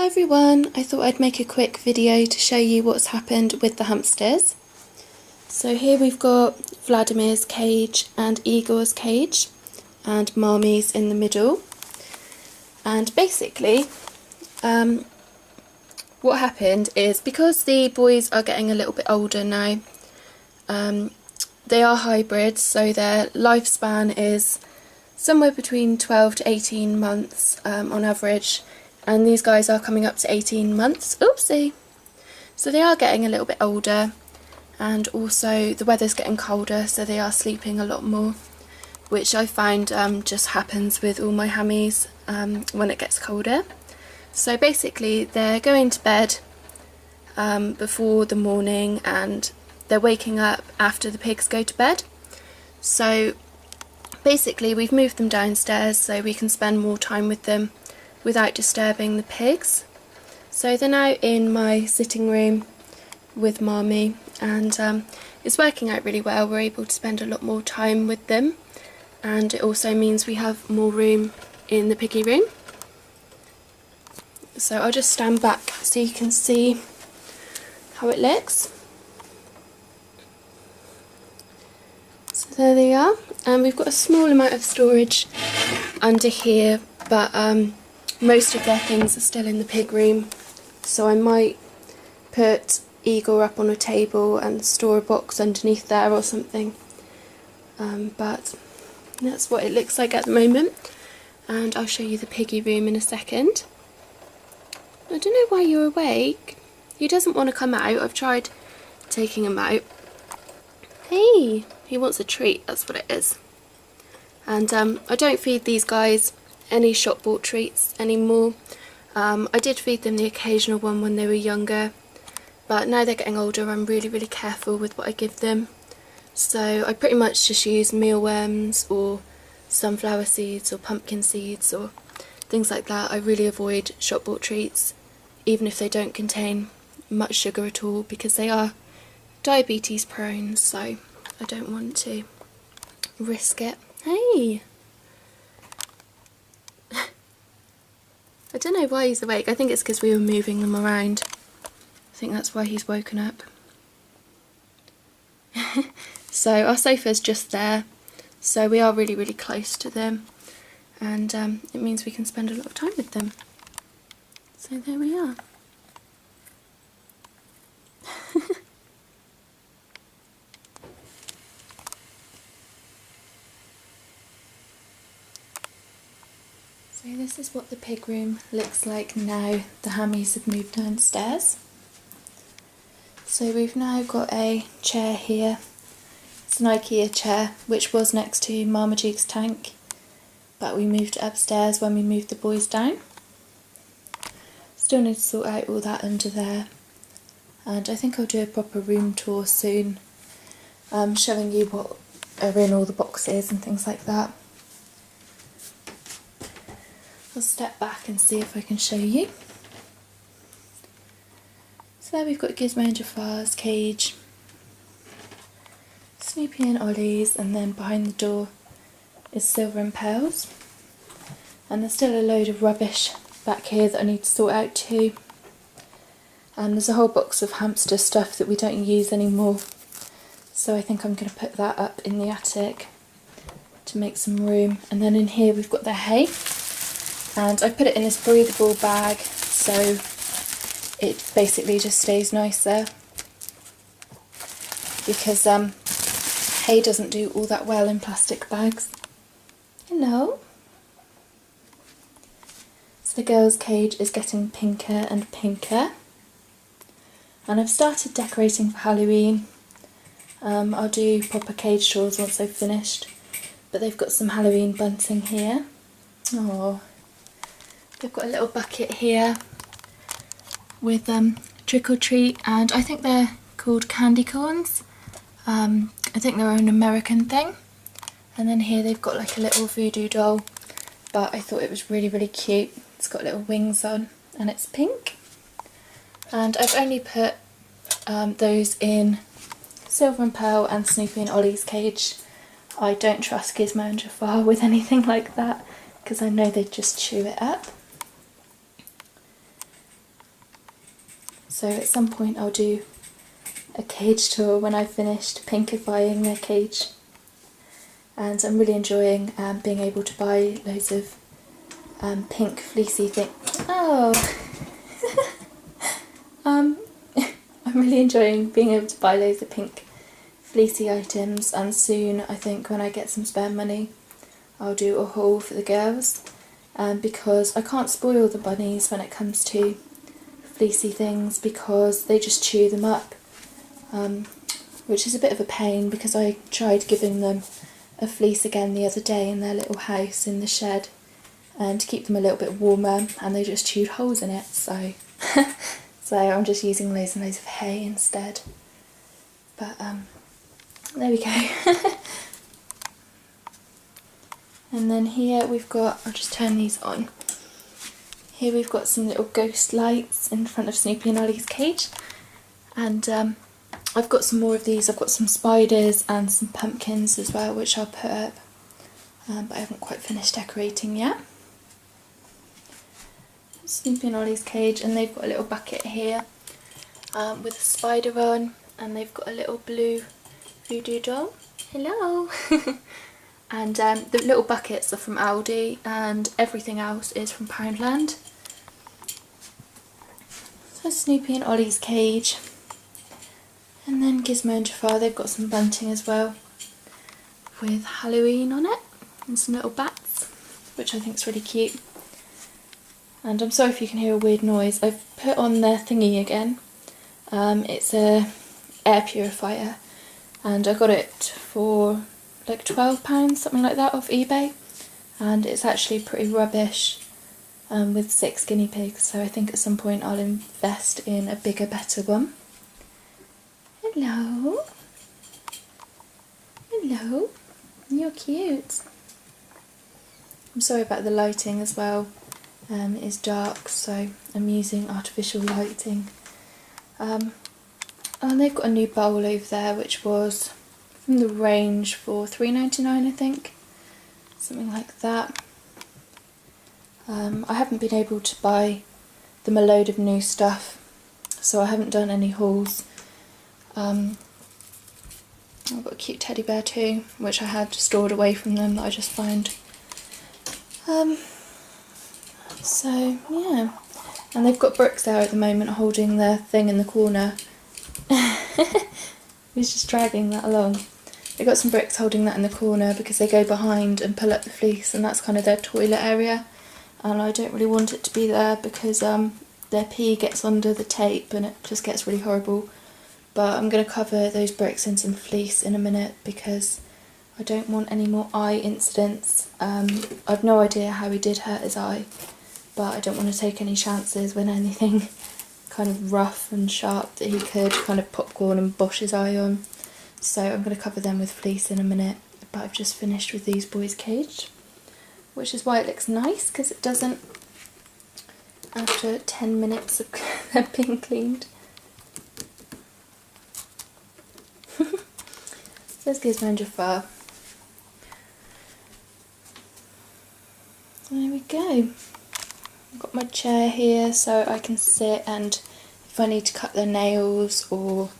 Hi everyone, I thought I'd make a quick video to show you what's happened with the hamsters. So here we've got Vladimir's cage and Igor's cage and Marmy's in the middle. And basically what happened is, because the boys are getting a little bit older now, they are hybrids, so their lifespan is somewhere between 12 to 18 months on average. And these guys are coming up to 18 months. Oopsie! So they are getting a little bit older, and also the weather's getting colder, so they are sleeping a lot more, which I find just happens with all my hammies when it gets colder. So basically they're going to bed before the morning, and they're waking up after the pigs go to bed. So basically we've moved them downstairs so we can spend more time with them without disturbing the pigs. So they're now in my sitting room with Marmy, and it's working out really well. We're able to spend a lot more time with them, and it also means we have more room in the piggy room. So I'll just stand back so you can see how it looks. So there they are, and we've got a small amount of storage under here, but most of their things are still in the pig room, so I might put Igor up on a table and store a box underneath there or something, but that's what it looks like at the moment. And I'll show you the piggy room in a second. I don't know why you're awake. He doesn't want to come out. I've tried taking him out. Hey, he wants a treat, that's what it is. And I don't feed these guys any shop bought treats anymore. I did feed them the occasional one when they were younger, but now they're getting older I'm really careful with what I give them. So I pretty much just use mealworms or sunflower seeds or pumpkin seeds or things like that. I really avoid shop bought treats, even if they don't contain much sugar at all, because they are diabetes prone, so I don't want to risk it. Hey! I don't know why he's awake. I think it's because we were moving them around. I think that's why he's woken up. So our sofa's just there, so we are really close to them, and it means we can spend a lot of time with them. So there we are. So this is what the pig room looks like now the hammies have moved downstairs. So we've now got a chair here. It's an IKEA chair, which was next to Marmaduke's tank, but we moved it upstairs when we moved the boys down. Still need to sort out all that under there, and I think I'll do a proper room tour soon, showing you what are in all the boxes and things like that. I'll step back and see if I can show you. So there we've got Gizmo and Jafar's cage, Snoopy and Ollie's, and then behind the door is Silver and Pearls. And there's still a load of rubbish back here that I need to sort out too. And there's a whole box of hamster stuff that we don't use anymore, so I think I'm going to put that up in the attic to make some room. And then in here we've got their hay, and I put it in this breathable bag so it basically just stays nice there, because hay doesn't do all that well in plastic bags. Hello. So the girls' cage is getting pinker and pinker, and I've started decorating for Halloween. I'll do proper cage chores once I've finished, but they've got some Halloween bunting here. Oh. They've got a little bucket here with trick or treat, and I think they're called candy corns. I think they're an American thing. And then here they've got like a little voodoo doll, but I thought it was really cute. It's got little wings on and it's pink. And I've only put those in Silver and Pearl and Snoopy and Ollie's cage. I don't trust Gizmo and Jafar with anything like that, because I know they'd just chew it up. So at some point I'll do a cage tour when I've finished pinkifying their cage. And I'm really enjoying being able to buy loads of pink fleecy things. Oh! I'm really enjoying being able to buy loads of pink fleecy items, and soon, I think, when I get some spare money, I'll do a haul for the girls, because I can't spoil the bunnies when it comes to fleecy things because they just chew them up, which is a bit of a pain because I tried giving them a fleece again the other day in their little house in the shed to keep them a little bit warmer, and they just chewed holes in it, so so I'm just using loads and loads of hay instead. But there we go. And then here we've got, I'll just turn these on. Here we've got some little ghost lights in front of Snoopy and Ollie's cage, and I've got some more of these. I've got some spiders and some pumpkins as well, which I'll put up, but I haven't quite finished decorating yet. Snoopy and Ollie's cage, and they've got a little bucket here with a spider on, and they've got a little blue voodoo doll. Hello! And the little buckets are from Aldi, and everything else is from Poundland. So Snoopy and Ollie's cage. And then Gizmo and Jafar, they've got some bunting as well with Halloween on it and some little bats, which I think is really cute. And I'm sorry if you can hear a weird noise. I've put on their thingy again. It's a air purifier, and I got it for like £12, something like that, off eBay, and it's actually pretty rubbish with 6 guinea pigs, so I think at some point I'll invest in a bigger, better one. Hello. Hello. You're cute. I'm sorry about the lighting as well. It is dark, so I'm using artificial lighting. And they've got a new bowl over there, which was from the range for £3.99, I think. Something like that. I haven't been able to buy them a load of new stuff, so I haven't done any hauls. I've got a cute teddy bear too, which I had stored away from them that I just found. So yeah, and they've got Brooks there at the moment holding their thing in the corner. He's just dragging that along. They've got some bricks holding that in the corner because they go behind and pull up the fleece, and that's kind of their toilet area, and I don't really want it to be there because their pee gets under the tape and it just gets really horrible. But I'm going to cover those bricks in some fleece in a minute because I don't want any more eye incidents. I've no idea how he did hurt his eye, but I don't want to take any chances with anything kind of rough and sharp that he could kind of popcorn and bosh his eye on. So I'm going to cover them with fleece in a minute, but I've just finished with these boys' cage, which is why it looks nice, because it doesn't after 10 minutes of them being cleaned. There's Gizmo and Jafar. There we go. I've got my chair here so I can sit, and if I need to cut their nails or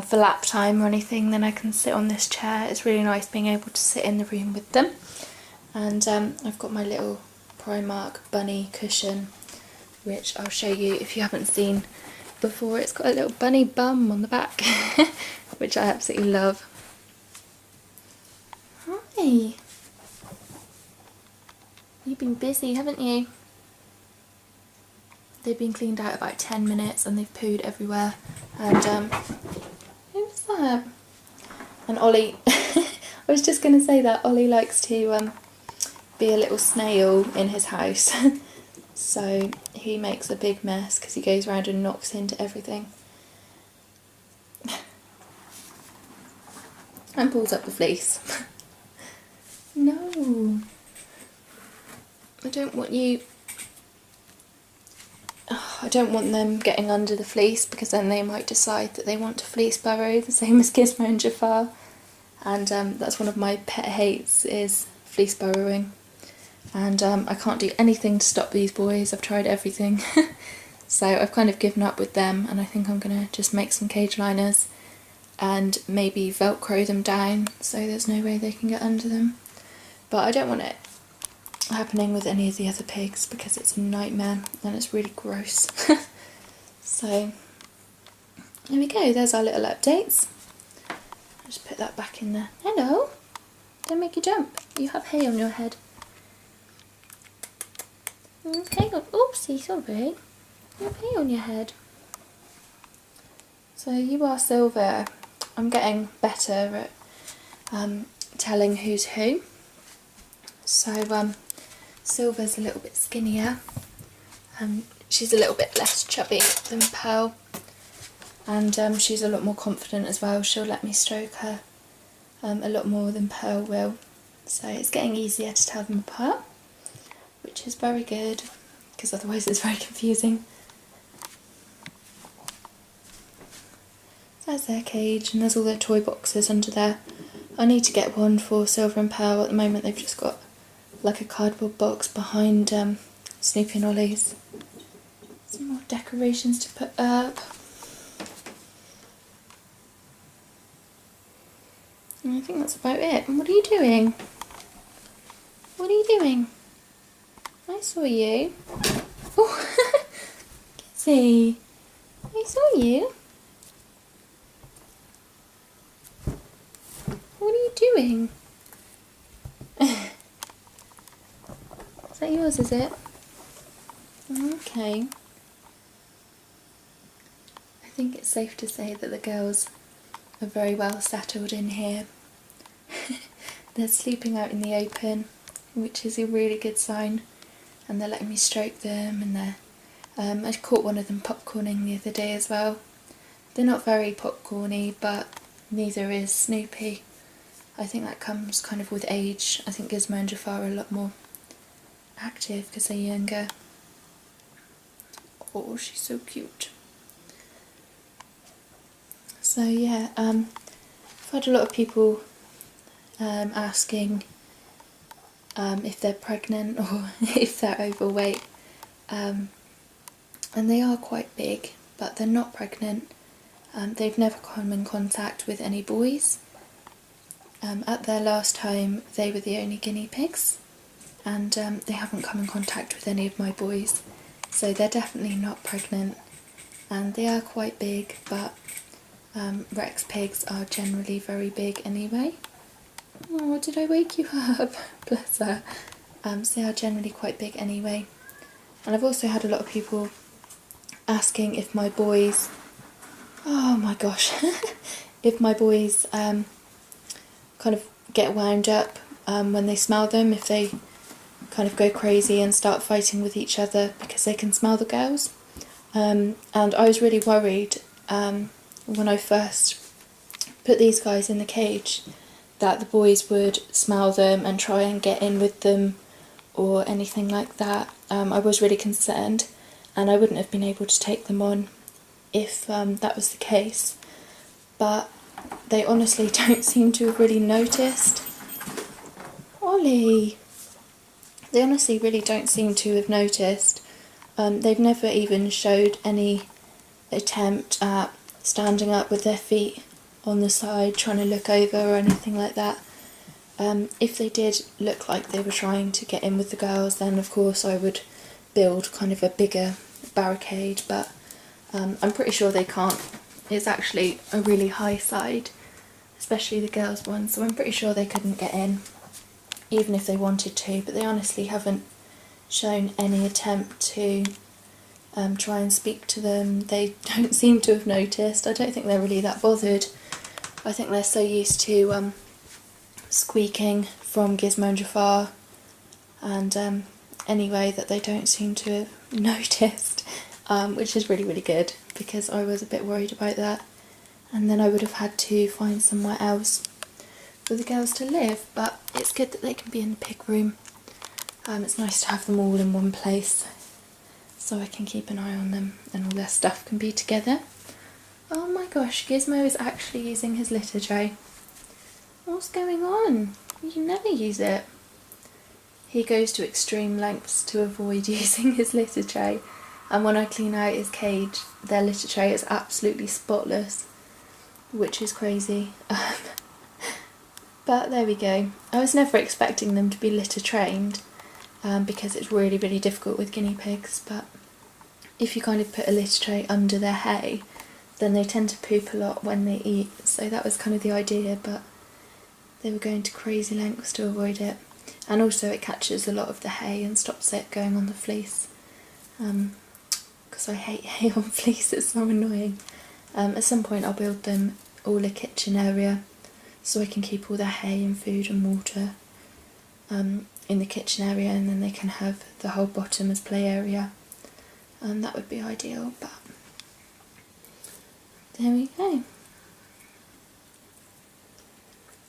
for lap time or anything, then I can sit on this chair. It's really nice being able to sit in the room with them. And I've got my little Primark bunny cushion, which I'll show you if you haven't seen before. It's got a little bunny bum on the back, which I absolutely love. Hi! You've been busy, haven't you? They've been cleaned out about 10 minutes and they've pooed everywhere. And who was that? And Ollie, I was just going to say that Ollie likes to be a little snail in his house. So he makes a big mess because he goes around and knocks into everything. And pulls up the fleece. No. I don't want you... I don't want them getting under the fleece because then they might decide that they want to fleece burrow, the same as Gizmo and Jafar. And that's one of my pet hates, is fleece burrowing. And I can't do anything to stop these boys. I've tried everything. So I've kind of given up with them, and I think I'm going to just make some cage liners and maybe velcro them down so there's no way they can get under them. But I don't want it happening with any of the other pigs because it's a nightmare and it's really gross. So there we go, there's our little updates. I'll just put that back in there. Hello! Don't make you jump. You have hay on your head. Okay, oopsie, sorry. You have hay on your head. So you are Silver. I'm getting better at telling who's who. So Silver's a little bit skinnier. She's a little bit less chubby than Pearl. And she's a lot more confident as well. She'll let me stroke her a lot more than Pearl will. So it's getting easier to tell them apart, which is very good, because otherwise it's very confusing. So there's their cage, and there's all their toy boxes under there. I need to get one for Silver and Pearl. At the moment they've just got like a cardboard box behind Snoopy and Ollie's. Some more decorations to put up. And I think that's about it. And what are you doing? What are you doing? I saw you. Oh, Kizzy, I saw you. What are you doing? Is that yours, is it? Okay. I think it's safe to say that the girls are very well settled in here. They're sleeping out in the open, which is a really good sign, and they're letting me stroke them, and I caught one of them popcorning the other day as well. They're not very popcorny, but neither is Snoopy. I think that comes kind of with age. I think Gizmo and Jafar are a lot more active because they're younger. Oh, she's so cute. So yeah, I've had a lot of people asking if they're pregnant or if they're overweight, and they are quite big, but they're not pregnant. They've never come in contact with any boys. At their last home they were the only guinea pigs, and they haven't come in contact with any of my boys, so they're definitely not pregnant, and they are quite big, but Rex pigs are generally very big anyway. Oh, did I wake you up? Bless her. So they are generally quite big anyway. And I've also had a lot of people asking if my boys, oh my gosh, if my boys kind of get wound up when they smell them, if they kind of go crazy and start fighting with each other because they can smell the girls. And I was really worried when I first put these guys in the cage that the boys would smell them and try and get in with them or anything like that. I was really concerned, and I wouldn't have been able to take them on if that was the case, but they honestly don't seem to have really noticed. Ollie! They honestly really don't seem to have noticed. They've never even showed any attempt at standing up with their feet on the side, trying to look over or anything like that. If they did look like they were trying to get in with the girls, then of course I would build kind of a bigger barricade, but I'm pretty sure they can't. It's actually a really high side, especially the girls' one, so I'm pretty sure they couldn't get in, even if they wanted to, but they honestly haven't shown any attempt to try and speak to them. They don't seem to have noticed. I don't think they're really that bothered. I think they're so used to squeaking from Gizmo and Jafar, and anyway, that they don't seem to have noticed, which is really, really good, because I was a bit worried about that, and then I would have had to find somewhere else for the girls to live, but it's good that they can be in the pig room. It's nice to have them all in one place, so I can keep an eye on them and all their stuff can be together. Oh my gosh, Gizmo is actually using his litter tray. What's going on? You never use it. He goes to extreme lengths to avoid using his litter tray. and when I clean out his cage, their litter tray is absolutely spotless, which is crazy. But there we go. I was never expecting them to be litter trained, because it's really, really difficult with guinea pigs, but if you kind of put a litter tray under their hay, then they tend to poop a lot when they eat, so that was kind of the idea, but they were going to crazy lengths to avoid it. And also it catches a lot of the hay and stops it going on the fleece, because I hate hay on fleece, it's so annoying. At some point I'll build them all a kitchen area so I can keep all their hay and food and water in the kitchen area, and then they can have the whole bottom as play area. That would be ideal, but there we go.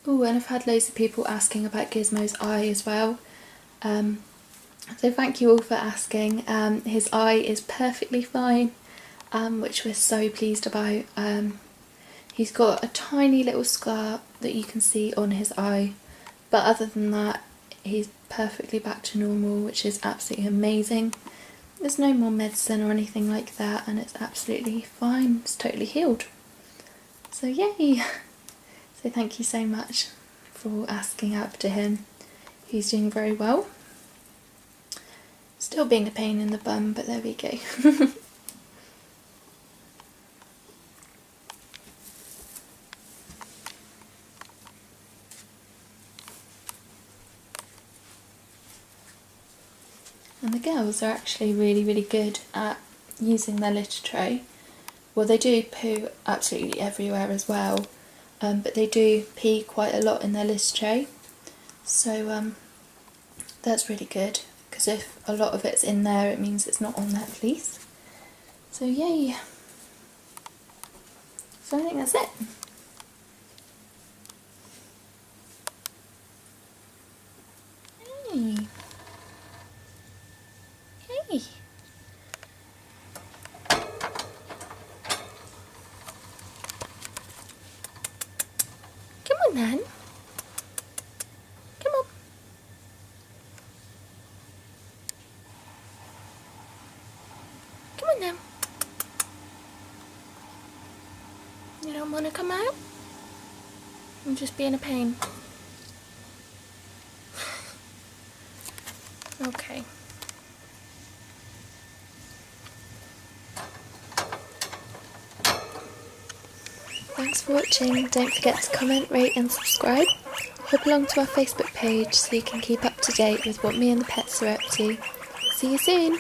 Oh, and I've had loads of people asking about Gizmo's eye as well. So thank you all for asking. His eye is perfectly fine, which we're so pleased about. He's got a tiny little scar that you can see on his eye, but other than that, he's perfectly back to normal, which is absolutely amazing. There's no more medicine or anything like that, and it's absolutely fine. It's totally healed. So yay! So thank you so much for asking after him. He's doing very well. Still being a pain in the bum, but there we go. And the girls are actually really, really good at using their litter tray. Well, they do poo absolutely everywhere as well, but they do pee quite a lot in their litter tray. So that's really good, because if a lot of it's in there, it means it's not on that fleece. So yay! So I think that's it. Hey! Hey! Come on then. Come on. Come on now. You don't want to come out? I'm just being a pain. Okay. Thanks for watching. Don't forget to comment, rate and subscribe. Hop along to our Facebook page so you can keep up to date with what me and the pets are up to. See you soon!